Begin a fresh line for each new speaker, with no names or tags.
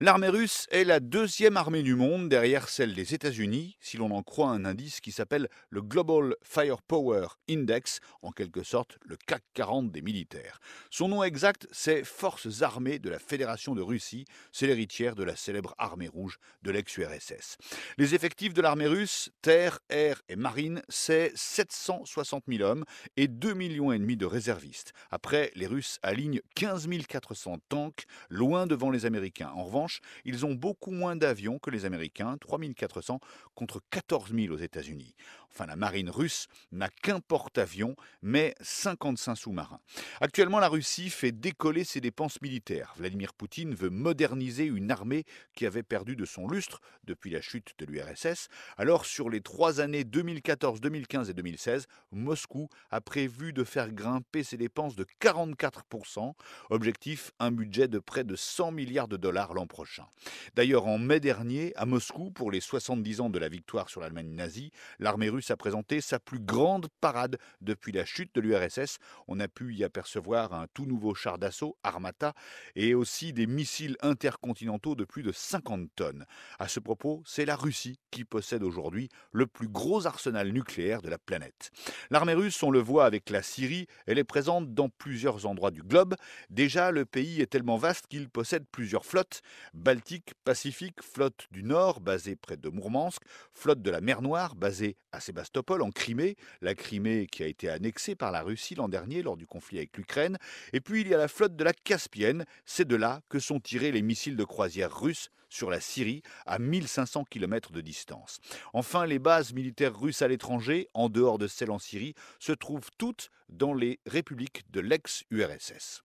L'armée russe est la deuxième armée du monde derrière celle des États-Unis, si l'on en croit un indice qui s'appelle le Global Firepower Index, en quelque sorte le CAC 40 des militaires. Son nom exact, c'est Forces armées de la Fédération de Russie, c'est l'héritière de la célèbre armée rouge de l'ex-URSS. Les effectifs de l'armée russe, terre, air et marine, c'est 760 000 hommes et 2,5 millions de réservistes. Après, les Russes alignent 15 400 tanks, loin devant les Américains. En revanche, ils ont beaucoup moins d'avions que les Américains, 3 400 contre 14 000 aux États-Unis. Enfin, la marine russe n'a qu'un porte-avions, mais 55 sous-marins. Actuellement, la Russie fait décoller ses dépenses militaires. Vladimir Poutine veut moderniser une armée qui avait perdu de son lustre depuis la chute de l'URSS. Alors, sur les 3 années 2014, 2015 et 2016, Moscou a prévu de faire grimper ses dépenses de 44%. Objectif, un budget de près de 100 milliards de dollars l'an prochain. D'ailleurs, en mai dernier, à Moscou, pour les 70 ans de la victoire sur l'Allemagne nazie, l'armée russe a présenté sa plus grande parade depuis la chute de l'URSS. On a pu y apercevoir un tout nouveau char d'assaut, Armata, et aussi des missiles intercontinentaux de plus de 50 tonnes. À ce propos, c'est la Russie qui possède aujourd'hui le plus gros arsenal nucléaire de la planète. L'armée russe, on le voit avec la Syrie, elle est présente dans plusieurs endroits du globe. Déjà, le pays est tellement vaste qu'il possède plusieurs flottes, Baltique, Pacifique, flotte du Nord, basée près de Mourmansk, flotte de la mer Noire, basée à Sébastopol, en Crimée, la Crimée qui a été annexée par la Russie l'an dernier lors du conflit avec l'Ukraine. Et puis il y a la flotte de la Caspienne, c'est de là que sont tirés les missiles de croisière russes sur la Syrie à 1500 km de distance. Enfin, les bases militaires russes à l'étranger, en dehors de celles en Syrie, se trouvent toutes dans les républiques de l'ex-URSS.